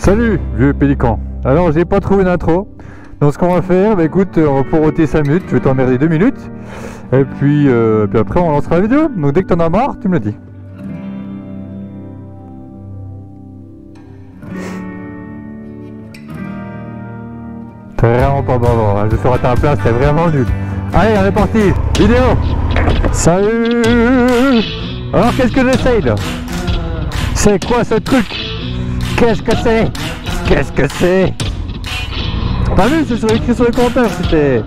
Salut vieux pélican. Alors j'ai pas trouvé d'intro. Donc ce qu'on va faire, bah écoute, on va poroter 5 minutes, je vais t'emmerder 2 minutes. Et puis après on lancera la vidéo. Donc dès que t'en as marre, tu me le dis. T'es vraiment pas bavard, hein. Je serai à ta place, t'es vraiment nul. Allez, on est parti, vidéo. Salut. Alors qu'est-ce que j'essaye là? C'est quoi ce truc? Qu'est-ce que c'est? Qu'est-ce que c'est? T'as vu, c'est écrit sur les commentaires, c'était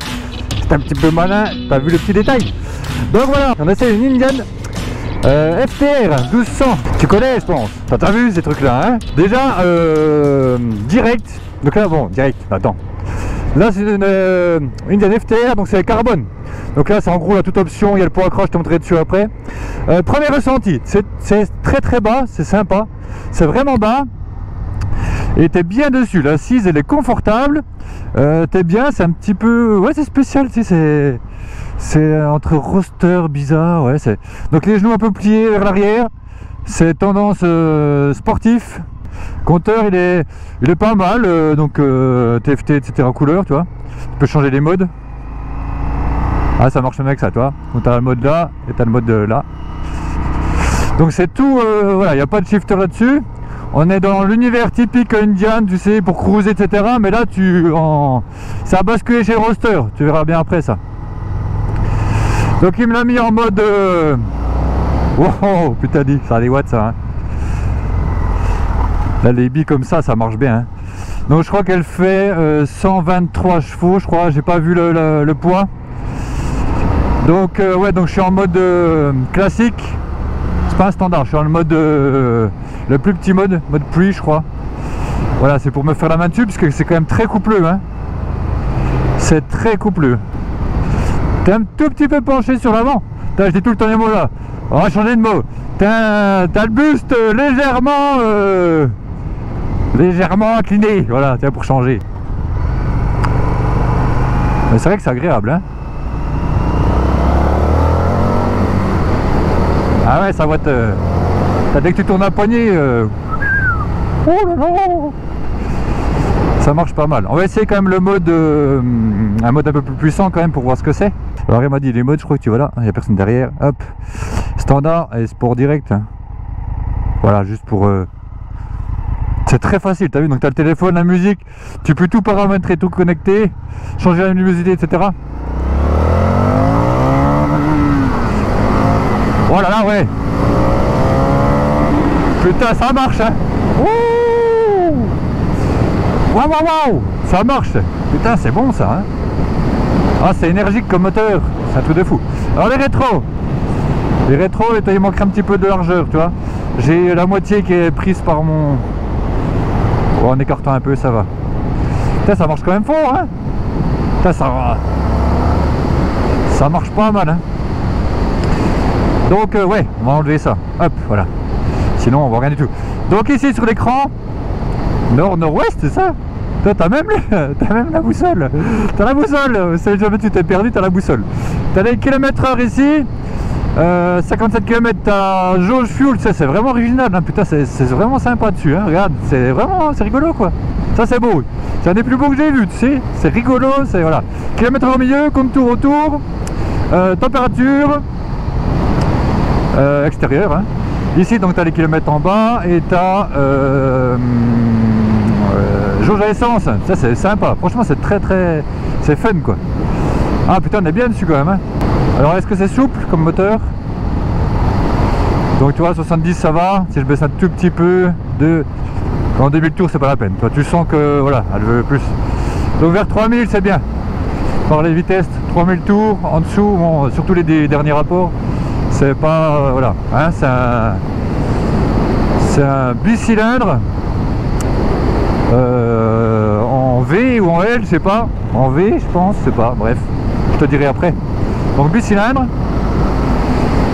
un petit peu malin, t'as vu le petit détail. Donc voilà, on essaie une Indian FTR 1200, tu connais je pense. T'as vu ces trucs là, hein? Déjà, direct, donc là bon, direct, attends. Là c'est une Indian FTR, donc c'est carbone. Donc là c'est en gros la toute option, il y a le poids accroche, je te montrerai dessus après. Premier ressenti, c'est très bas, c'est sympa, c'est vraiment bas. Et t'es bien dessus, l'assise elle est confortable, t'es bien, c'est un petit peu, ouais c'est spécial, tu sais, c'est entre roster bizarre, ouais c'est. Donc les genoux un peu pliés vers l'arrière, c'est tendance sportif. Compteur il est pas mal, donc TFT etc couleur, tu vois, tu peux changer les modes. Ah ça marche même avec ça, tu vois, donc t'as le mode là et t'as le mode là. Donc c'est tout, voilà, il n'y a pas de shifter là-dessus. On est dans l'univers typique Indian, tu sais, pour cruiser, etc. Mais là, ça a basculé chez le roster. Tu verras bien après ça. Donc il me l'a mis en mode... Oh, putain dit, ça a des watts ça. Hein. Là, les billes comme ça marche bien. Hein. Donc je crois qu'elle fait 123 chevaux, je crois. J'ai pas vu le poids. Donc ouais, donc je suis en mode classique. C'est pas un standard, je suis en mode... le plus petit mode pre je crois. Voilà, c'est pour me faire la main dessus parce que c'est quand même très coupleux hein. C'est très coupleux. T'es un tout petit peu penché sur l'avant. Je dis tout le temps les mots là. On va changer de mot. T'as le buste légèrement incliné. Voilà, tiens pour changer. Mais c'est vrai que c'est agréable hein. Ah ouais, ça va te... Dès que tu tournes un poignet, oh là là, ça marche pas mal. On va essayer quand même le mode, un mode un peu plus puissant quand même pour voir ce que c'est. Alors il m'a dit les modes, je crois que tu vois là, il n'y a personne derrière. Hop, standard et sport direct. Voilà, juste pour... C'est très facile, t'as vu, donc t'as le téléphone, la musique, tu peux tout paramétrer, tout connecter, changer la luminosité, etc. Oh là là, ouais. Putain, ça marche hein. Waouh, ça marche. Putain, c'est bon ça hein. Ah, c'est énergique comme moteur. C'est un truc de fou. Alors les rétros, il manquerait un petit peu de largeur, tu vois. J'ai la moitié qui est prise par mon... Oh, en écartant un peu, ça va. Putain, ça marche quand même fort hein. Putain, ça marche pas mal hein. Donc ouais, on va enlever ça. Hop, voilà. Sinon on voit rien du tout. Donc ici sur l'écran, nord-nord-ouest, c'est ça? Toi t'as même la boussole. T'as la boussole. Si jamais tu t'es perdu, t'as la boussole. T'as les km/h ici. 57 km, t'as jauge fuel. C'est vraiment original. Hein. Putain, c'est vraiment sympa dessus. Hein. Regarde, c'est rigolo quoi. Ça c'est beau. C'est un des plus beaux que j'ai vu. Tu sais, c'est rigolo. C'est voilà. Kilomètre au milieu, contour autour, température extérieure. Hein. Ici donc tu as les kilomètres en bas et tu as jauge à essence, ça c'est sympa, franchement c'est c'est fun quoi. Ah putain on est bien dessus quand même hein. Alors est-ce que c'est souple comme moteur? Donc tu vois 70 ça va, si je baisse un tout petit peu en début de tour c'est pas la peine, toi tu sens que voilà elle veut plus. Donc vers 3000 c'est bien, par les vitesses 3000 tours, en dessous bon, surtout les derniers rapports. C'est pas... voilà, hein, c'est un bicylindre en V ou en L, je sais pas. En V, je pense, je sais pas, bref, je te dirai après. Donc bicylindre.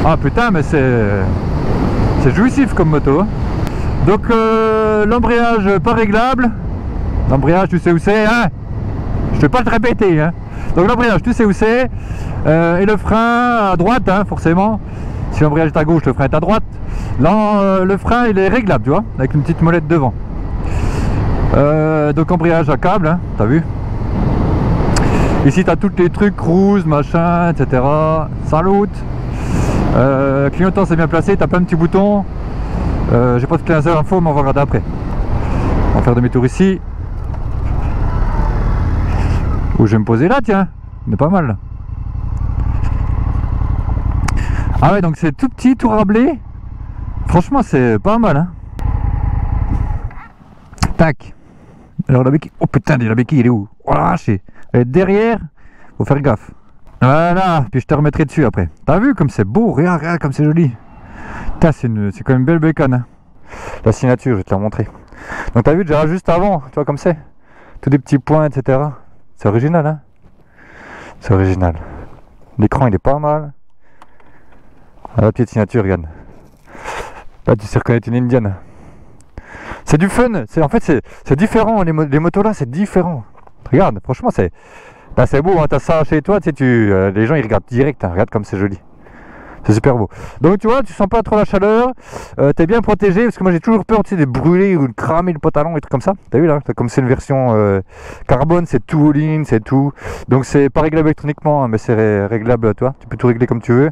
Ah putain, mais c'est jouissif comme moto. Donc l'embrayage pas réglable. L'embrayage, tu sais où c'est, hein? Je vais pas te répéter, hein. Donc l'embrayage, tu sais où c'est. Et le frein à droite, hein, forcément. Si l'embrayage est à gauche, le frein est à droite. Là, le frein, il est réglable, tu vois, avec une petite molette devant. Donc embrayage à câble, hein, t'as vu. Ici t'as tous les trucs, cruise, machin, etc. Salut. Clignotant c'est bien placé, t'as plein de petits boutons. J'ai pas toutes les infos mais on va regarder après. On va faire demi-tour ici. Où je vais me poser là, tiens. On est pas mal là. Ah ouais, donc c'est tout petit, tout rablé. Franchement c'est pas mal, hein. Tac. Alors la béquille, oh putain, la béquille, il est où? Oh la vache, elle est derrière, faut faire gaffe. Voilà, puis je te remettrai dessus après. T'as vu comme c'est beau, regarde, regarde comme c'est joli. Putain, c'est quand même une belle bécane, hein. La signature, je vais te la montrer. Donc t'as vu déjà juste avant, tu vois comme c'est. Tous des petits points, etc. C'est original, hein. C'est original. L'écran, il est pas mal. Ah, la petite signature, regarde. Là, tu sais reconnaître une indienne. C'est du fun, en fait c'est différent, les motos là c'est différent. Regarde, franchement c'est beau, hein, t'as ça chez toi, tu sais, les gens ils regardent direct, hein, regarde comme c'est joli. C'est super beau. Donc tu vois, tu sens pas trop la chaleur, t'es bien protégé, parce que moi j'ai toujours peur, tu sais, de brûler ou de cramer le pantalon et trucs comme ça. T'as vu là, comme c'est une version carbone, c'est tout all-in, c'est tout. Donc c'est pas réglable électroniquement, hein, mais c'est réglable, toi. Tu peux tout régler comme tu veux.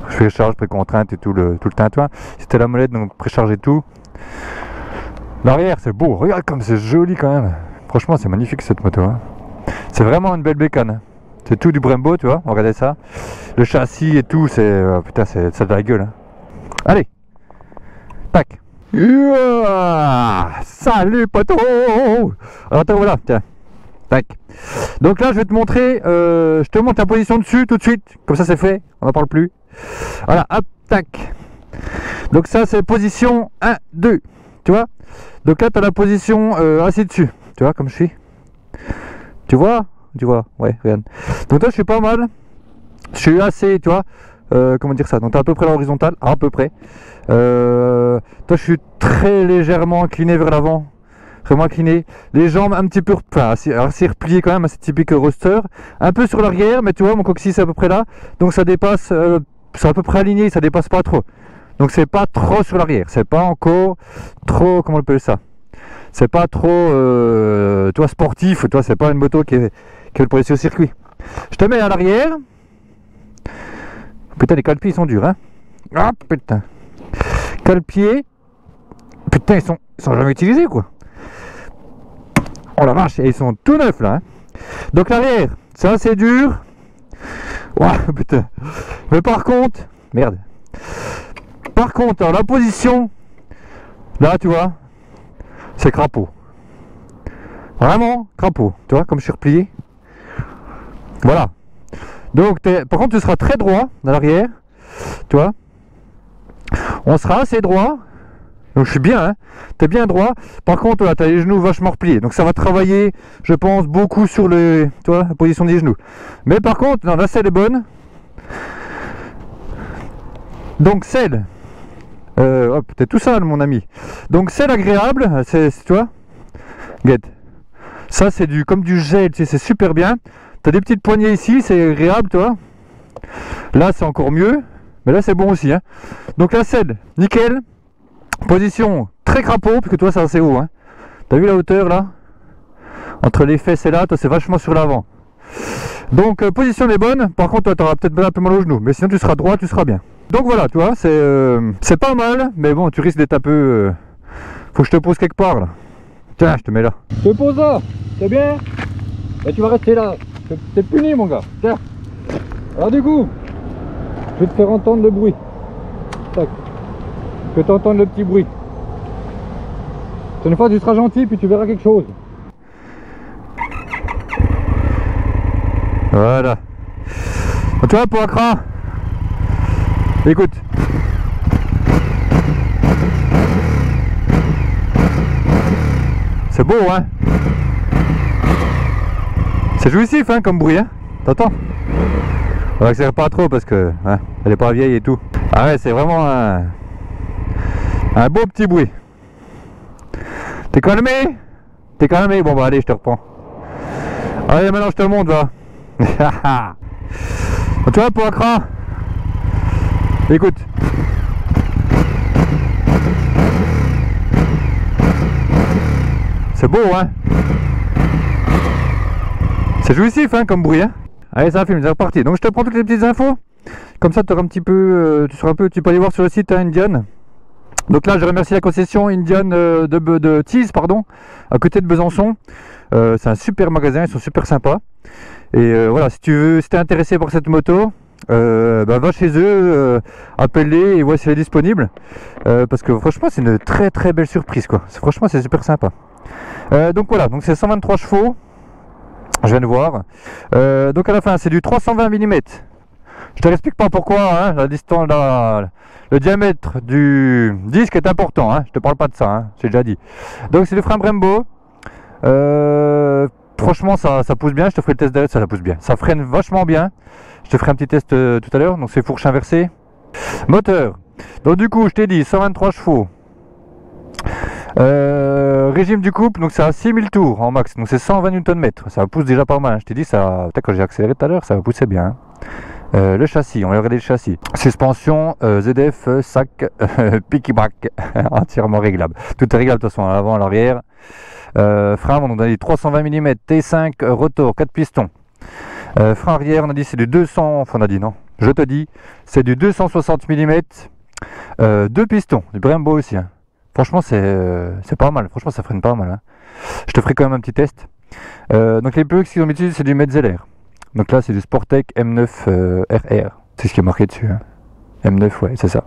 Précharge, précontrainte et tout le tintouin. C'était la molette, donc précharger tout. L'arrière c'est beau, regarde comme c'est joli quand même. Franchement c'est magnifique cette moto, hein. C'est vraiment une belle bécane. C'est tout du Brembo, tu vois, regardez ça. Le châssis et tout, c'est... putain, c'est de la gueule, hein. Allez. Tac. Salut poteau. Alors attends, voilà, tiens. Tac. Donc là je vais te montrer, je te montre la position dessus tout de suite. Comme ça c'est fait, on n'en parle plus. Voilà, hop, tac. Donc ça c'est position 1, 2. Tu vois. Donc là tu as la position assis dessus. Tu vois comme je suis. Tu vois. Ouais, regarde. Donc là je suis pas mal. Je suis assez, tu vois. Comment dire ça. Donc tu es à peu près à l'horizontale. À peu près. Toi je suis très légèrement incliné vers l'avant. Vraiment incliné. Les jambes un petit peu assez repliées quand même. C'est typique roadster. Un peu sur l'arrière. Mais tu vois mon coccyx c'est à peu près là. Donc ça dépasse. C'est à peu près aligné. Ça dépasse pas trop. Donc c'est pas trop sur l'arrière, c'est pas encore trop, comment on appelle ça, c'est pas trop, toi sportif, toi c'est pas une moto qui est pour essayer au circuit. Je te mets à l'arrière. Putain les cale-pieds ils sont durs, hein. Ah putain. Cale-pieds. Putain ils sont jamais utilisés quoi. Oh la vache, et ils sont tout neufs là, hein. Donc l'arrière, c'est assez dur. Ouah putain. Mais par contre, merde. Par contre, la position, là tu vois, c'est crapaud. Vraiment crapaud, tu vois, comme je suis replié. Voilà. Donc, par contre, tu seras très droit dans l'arrière, tu vois. On sera assez droit. Donc, je suis bien, hein. Tu es bien droit. Par contre, là, tu as les genoux vachement repliés. Donc, ça va travailler, je pense, beaucoup sur tu vois, la position des genoux. Mais par contre, non, la selle est bonne. Donc, selle. Hop, t'es tout sale mon ami. Donc c'est agréable, tu vois. Regarde. Ça c'est comme du gel, tu sais, c'est super bien. T'as des petites poignées ici, c'est agréable, tu vois. Là c'est encore mieux, mais là c'est bon aussi, hein. Donc la selle, nickel. Position très crapaud, parce que toi c'est assez haut, hein. T'as vu la hauteur là? Entre les fesses et là, toi c'est vachement sur l'avant. Donc position est bonne, par contre toi t'auras peut-être un peu mal au genou, mais sinon tu seras droit, tu seras bien. Donc voilà, tu vois, c'est pas mal, mais bon, tu risques d'être un peu... Faut que je te pose quelque part, là. Tiens, je te mets là. Je te pose là, c'est bien. Et tu vas rester là. T'es puni, mon gars. Tiens. Alors du coup, je vais te faire entendre le bruit. Tac. Je vais t'entendre le petit bruit. Une fois, tu seras gentil, puis tu verras quelque chose. Voilà. Tu vois, pour Accra, écoute. C'est beau, hein. C'est jouissif, hein, comme bruit, hein. T'entends? On n'accélère pas trop parce que hein, elle est pas vieille et tout. Ah ouais, c'est vraiment un beau petit bruit. T'es calmé? T'es calmé? Bon bah allez, je te reprends. Allez, maintenant je te montre, va. Tu vois, pour Accra, écoute. C'est beau, hein. C'est jouissif, hein, comme bruit, hein. Allez, ça filme, c'est reparti. Donc je te prends toutes les petites infos. Comme ça, tu auras un petit peu, tu peux aller voir sur le site, hein, Indian. Donc là, je remercie la concession Indian de Tees, pardon, à côté de Besançon. C'est un super magasin, ils sont super sympas. Et voilà, si tu es intéressé par cette moto, va chez eux, appelle-les et vois si elle est disponible. Parce que franchement, c'est une très très belle surprise, quoi. Franchement, c'est super sympa. Donc voilà, donc c'est 123 chevaux. Je viens de voir. Donc à la fin, c'est du 320 mm. Je te explique pas pourquoi, hein, la distance, le diamètre du disque est important, hein, je te parle pas de ça, hein, j'ai déjà dit. Donc c'est du frein Brembo. Franchement ça pousse bien, je te ferai le test derrière, ça pousse bien. Ça freine vachement bien. Je te ferai un petit test tout à l'heure, donc c'est fourche inversée. Moteur. Donc du coup je t'ai dit 123 chevaux. Régime du couple, donc c'est à 6000 tours en max, donc c'est 120 Nm. Ça pousse déjà pas mal, hein. Je t'ai dit, ça, peut-être quand j'ai accéléré tout à l'heure, ça va pousser bien, hein. Le châssis, on va regarder le châssis. Suspension ZF sac picky-back entièrement réglable. Tout est réglable de toute façon, à l'avant, à l'arrière. Frein, on a dit 320 mm, T5, rotor, 4 pistons. Frein arrière, on a dit c'est du 200, enfin on a dit non, je te dis, c'est du 260 mm, 2 pistons, du Brembo aussi, hein. Franchement c'est pas mal, franchement ça freine pas mal, hein. Je te ferai quand même un petit test. Donc les pneus qu'ils ont mis dessus, c'est du Metzeler. Donc là c'est du Sportec M9 RR, c'est ce qui est marqué dessus, hein. M9, ouais, c'est ça.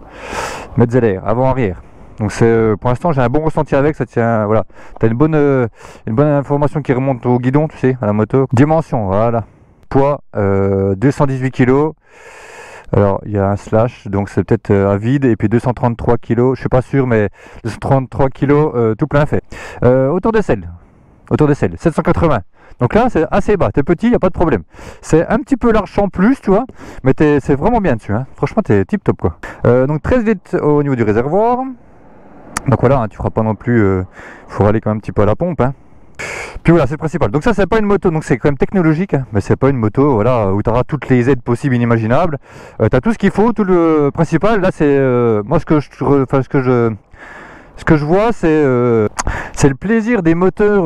Metzeler, avant-arrière. Donc c'est pour l'instant j'ai un bon ressenti avec, ça tient, voilà. T'as une bonne information qui remonte au guidon, tu sais, à la moto. Dimension, voilà. Poids 218 kg. Alors il y a un slash, donc c'est peut-être à vide, et puis 233 kg, je suis pas sûr, mais 233 kg tout plein fait. Hauteur de selle, 780. Donc là c'est assez bas, t'es petit, il n'y a pas de problème. C'est un petit peu large en plus, tu vois, mais c'est vraiment bien dessus, hein. Franchement t'es tip top, quoi. Donc 13 litres au niveau du réservoir. Donc voilà, hein, tu feras pas non plus, faut aller quand même un petit peu à la pompe, hein. Puis voilà, c'est le principal. Donc ça c'est pas une moto, donc c'est quand même technologique, hein, mais c'est pas une moto, voilà, où tu auras toutes les aides possibles, inimaginables. Tu as tout ce qu'il faut, tout le principal. Là c'est moi ce que je vois, c'est le plaisir des moteurs,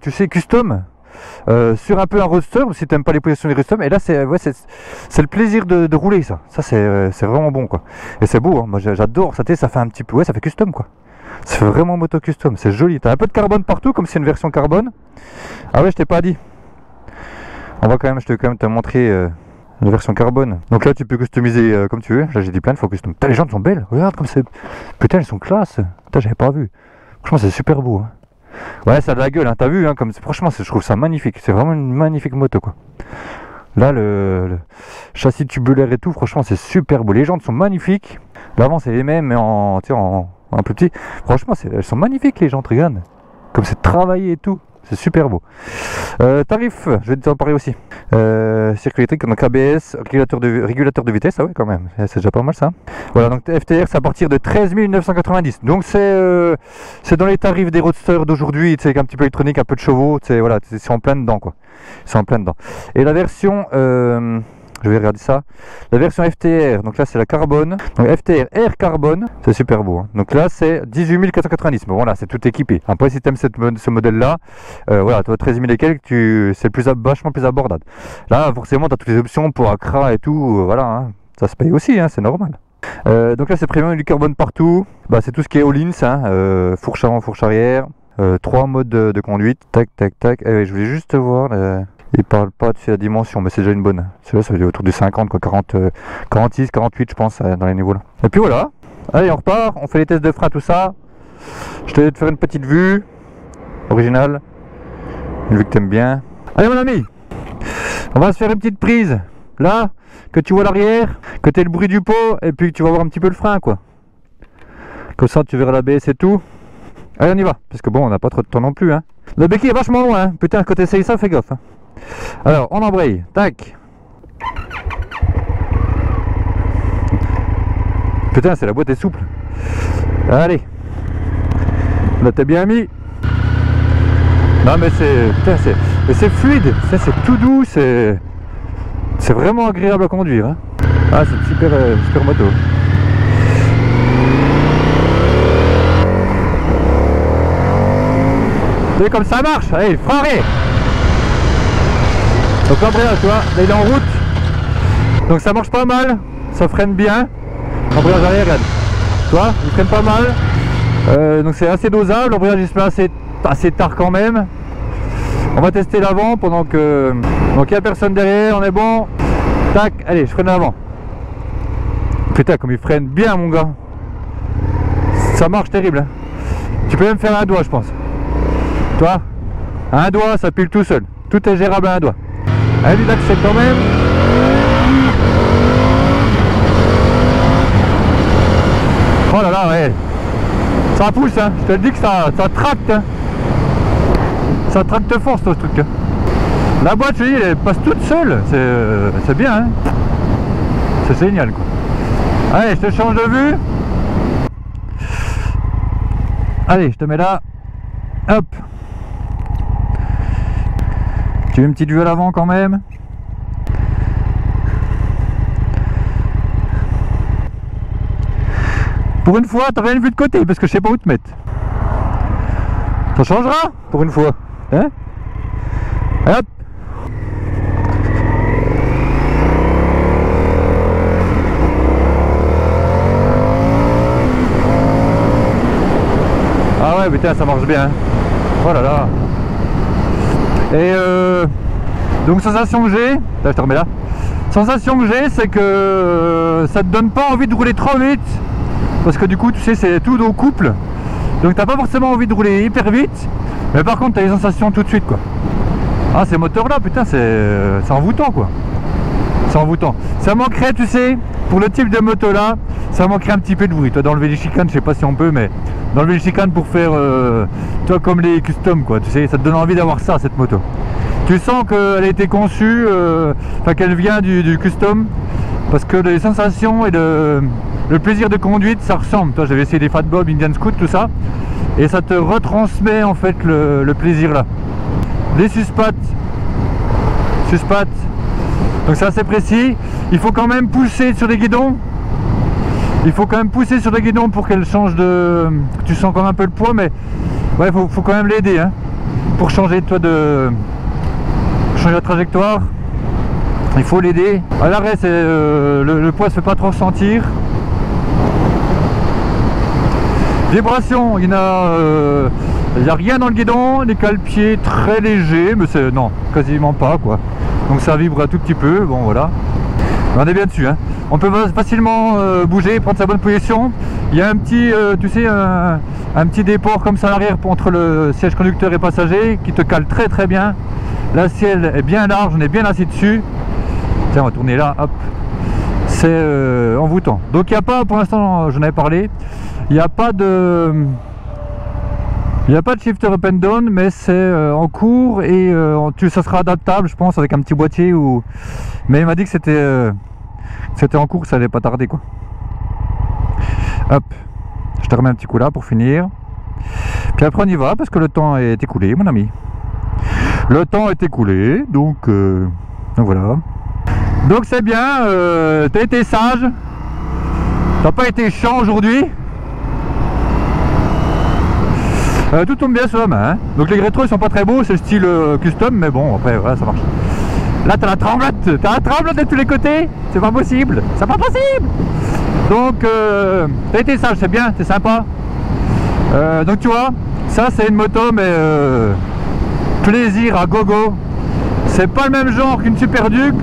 tu sais, custom. Sur un peu un roadster, si t'aimes pas les positions des custom, et là c'est le plaisir de rouler, ça c'est vraiment bon, quoi. Et c'est beau, hein. Moi j'adore ça, ça fait un petit peu, ouais, ça fait custom, quoi. C'est vraiment moto custom, c'est joli. T'as un peu de carbone partout, comme si c'est une version carbone. Ah ouais, je t'ai pas dit. Je vais quand même te montrer la version carbone. Donc là tu peux customiser comme tu veux. Là j'ai dit plein de fois custom. Putain, les jantes sont belles, regarde comme c'est. Putain, elles sont classe. Putain, j'avais pas vu. Franchement c'est super beau, hein. Ouais, ça a de la gueule, hein. T'as vu, hein, comme franchement je trouve ça magnifique. C'est vraiment une magnifique moto, quoi. Là le châssis tubulaire et tout, franchement c'est super beau. Les jantes sont magnifiques. L'avant c'est les mêmes, mais en un peu petit. Franchement elles sont magnifiques, les jantes, regarde. Comme c'est travaillé et tout. C'est super beau. Tarif, je vais t'en parler aussi. Circuit électrique, donc ABS, régulateur de vitesse, ah ouais, quand même, c'est déjà pas mal ça. Voilà, donc FTR c'est à partir de 13 990. Donc c'est dans les tarifs des roadsters d'aujourd'hui, c'est un petit peu électronique, un peu de chevaux, voilà, c'est en plein dedans, quoi. C'est en plein dedans. Et la version je vais regarder ça. La version FTR, donc là c'est la carbone. Donc FTR Air Carbone, c'est super beau, hein. Donc là c'est 18 490. Mais voilà, c'est tout équipé. Après, si tu aimes ce modèle-là, voilà, toi 13 000 et quelques, c'est vachement plus abordable. Là, forcément, tu as toutes les options pour Accra et tout. Voilà, hein. Ça se paye aussi, hein, c'est normal. Donc là, c'est premium, du carbone partout. Bah, c'est tout ce qui est all-ins, hein, fourche avant, fourche arrière. 3 modes de conduite. Tac, tac, tac. Je voulais juste voir. Il parle pas de la dimension, mais c'est déjà une bonne. Celui-là, ça veut dire autour de 50, quoi, 40, 46, 48, je pense, dans les niveaux là. Et puis voilà. Allez, on repart, on fait les tests de frein, tout ça. Je te vais te faire une petite vue originale, une vue que t'aimes bien. Allez, mon ami, on va se faire une petite prise. Là, que tu vois l'arrière, que tu aies le bruit du pot, et puis que tu vas voir un petit peu le frein, quoi. Comme ça, tu verras l'ABS et tout. Allez, on y va, parce que bon, on n'a pas trop de temps non plus, hein. Le béquille est vachement loin, hein. Putain, quand tu essayes ça, fais gaffe, hein. Alors, on embraye, tac. Putain, la boîte est souple. Allez. Là, t'as bien mis. Non, mais c'est fluide, c'est tout doux, c'est vraiment agréable à conduire, hein. Ah, c'est une super moto. Vous voyez comme ça marche. Allez, fréré. Donc l'embrayage, tu vois, là il est en route. Donc ça marche pas mal. Ça freine bien. L'embrayage arrière, regarde. Tu vois, il freine pas mal. Donc c'est assez dosable. L'embrayage il se met assez tard quand même. On va tester l'avant pendant que... Donc il n'y a personne derrière, on est bon. Tac, allez, je freine l'avant. Putain, comme il freine bien, mon gars. Ça marche terrible. Hein. Tu peux même faire un doigt, je pense. Toi, un doigt, ça pile tout seul. Tout est gérable à un doigt. Allez, l'accès quand même. Oh là là, ouais. Ça pousse, hein. Je te dis que ça tracte. Hein. Ça tracte force, ce truc. Hein. La boîte, je te dis, elle passe toute seule. C'est bien, hein. C'est génial, quoi. Allez, je te change de vue. Allez, je te mets là. Hop. Tu veux une petite vue à l'avant quand même. Pour une fois, t'as rien vu de côté parce que je sais pas où te mettre. Ça changera pour une fois. Hein? Hop. Ah ouais, putain, ça marche bien. Oh là là. Et donc sensation que j'ai, je te remets là. Sensation que j'ai, c'est que ça te donne pas envie de rouler trop vite. Parce que du coup, tu sais, c'est tout au couple. Donc t'as pas forcément envie de rouler hyper vite. Mais par contre, t'as les sensations tout de suite, quoi. Ah, ces moteurs là, putain, c'est envoûtant, quoi. C'est envoûtant. Ça manquerait, tu sais, pour le type de moto là, ça manquerait un petit peu de bruit. Toi, d'enlever les chicanes, je sais pas si on peut, mais d'enlever les chicanes pour faire, toi, comme les custom, quoi. Tu sais, ça te donne envie d'avoir ça, cette moto. Tu sens qu'elle a été conçue, enfin qu'elle vient du custom, parce que les sensations et le plaisir de conduite, ça ressemble. Toi, j'avais essayé des Fat Bob, Indian Scoot, tout ça, et ça te retransmet en fait le plaisir là. Les suspattes, donc c'est assez précis. Il faut quand même pousser sur les guidons. Il faut quand même pousser sur les guidons pour qu'elle change de... Tu sens quand même un peu le poids, mais ouais, faut quand même l'aider, hein, pour changer toi changer la trajectoire. Il faut l'aider. À l'arrêt, le poids se fait pas trop ressentir. Vibration, il n'y a rien dans le guidon. Les cale-pieds très légers, mais c'est non, quasiment pas, quoi. Donc ça vibre un tout petit peu. Bon, voilà. On est bien dessus, hein. On peut facilement bouger, prendre sa bonne position. Il y a un petit, tu sais, un petit déport comme ça à l'arrière entre le siège conducteur et passager qui te cale très très bien. La selle est bien large, on est bien assis dessus. Tiens, on va tourner là, hop. C'est envoûtant. Donc il n'y a pas, pour l'instant, j'en avais parlé, il n'y a pas de shifter up and down, mais c'est en cours et ça sera adaptable, je pense, avec un petit boîtier ou. Mais il m'a dit que c'était en cours, ça allait pas tarder, quoi. Hop, je te remets un petit coup là pour finir. Puis après on y va parce que le temps est écoulé, mon ami. Le temps est écoulé, donc voilà. Donc c'est bien, t'as été sage, t'as pas été chiant aujourd'hui. Tout tombe bien sur la main, hein. Donc les rétros ils sont pas très beaux, c'est le style custom, mais bon après voilà, ça marche. Là t'as la tremblote de tous les côtés, c'est pas possible, c'est pas possible. Donc t'as été sage, c'est bien, c'est sympa. Donc tu vois, ça c'est une moto mais plaisir à gogo. C'est pas le même genre qu'une Super Duke,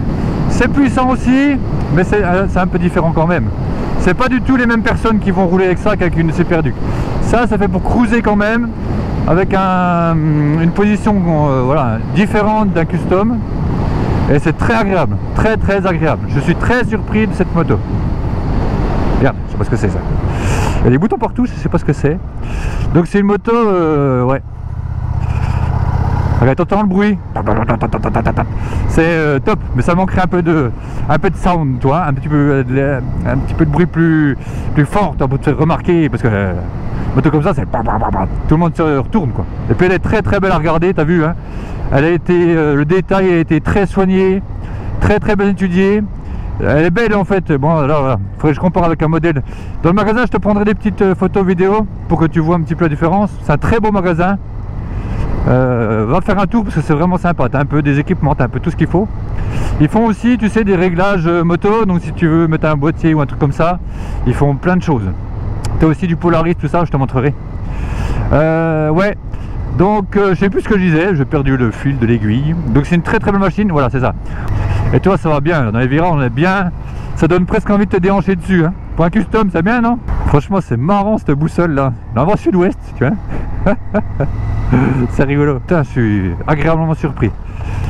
c'est puissant aussi, mais c'est un peu différent quand même. C'est pas du tout les mêmes personnes qui vont rouler avec ça qu'avec une Super Duke. Ça fait pour cruiser quand même, avec une position voilà, différente d'un custom. Et c'est très agréable, très très agréable. Je suis très surpris de cette moto. Regarde, je sais pas ce que c'est ça. Il y a des boutons partout, je sais pas ce que c'est. Donc c'est une moto, ouais. Regarde, t'entends le bruit. C'est top, mais ça manquerait un peu de sound, toi, un petit peu de bruit plus fort, toi, pour te faire remarquer, parce que moto comme ça, c'est tout le monde se retourne, quoi. Et puis elle est très très belle à regarder, t'as vu, hein. Elle a été, le détail a été très soigné, très très bien étudié. Elle est belle en fait. Bon, alors voilà, faudrait que je compare avec un modèle. Dans le magasin, je te prendrai des petites photos vidéo pour que tu vois un petit peu la différence. C'est un très beau magasin. Va faire un tour parce que c'est vraiment sympa. T'as un peu des équipements, t'as un peu tout ce qu'il faut. Ils font aussi, tu sais, des réglages moto. Donc si tu veux mettre un boîtier ou un truc comme ça, ils font plein de choses. T'as aussi du Polaris, tout ça, je te montrerai. Ouais. Donc je sais plus ce que je disais, j'ai perdu le fil de l'aiguille. Donc c'est une très très belle machine, voilà, c'est ça. Et toi, ça va bien, là, dans les virages on est bien. Ça donne presque envie de te déhancher dessus, hein. Pour un custom, c'est bien, non? Franchement, c'est marrant cette boussole là. L'envoi sud-ouest, tu vois. C'est rigolo. Putain, je suis agréablement surpris.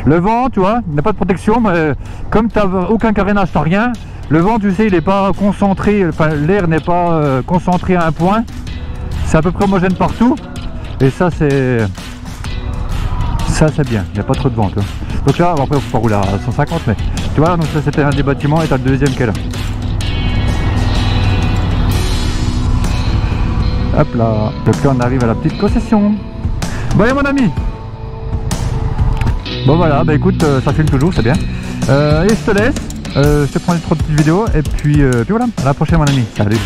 Le vent, tu vois, il n'a pas de protection, mais comme tu n'as aucun carénage, tu n'as rien. Le vent, tu sais, il n'est pas concentré, enfin l'air n'est pas concentré à un point. C'est à peu près homogène partout. Et ça, c'est bien. Il n'y a pas trop de vent, tu vois. Donc là, après, il faut pas rouler à 150, mais tu vois, donc ça c'était un des bâtiments et tu as le deuxième qui est là. Hop là. Donc là, on arrive à la petite concession. Bon, allez, mon ami. Bon, voilà, bah écoute, ça filme toujours, c'est bien. Et je te laisse. Je te prends une trop petite vidéo et puis voilà. À la prochaine, mon ami. Salut.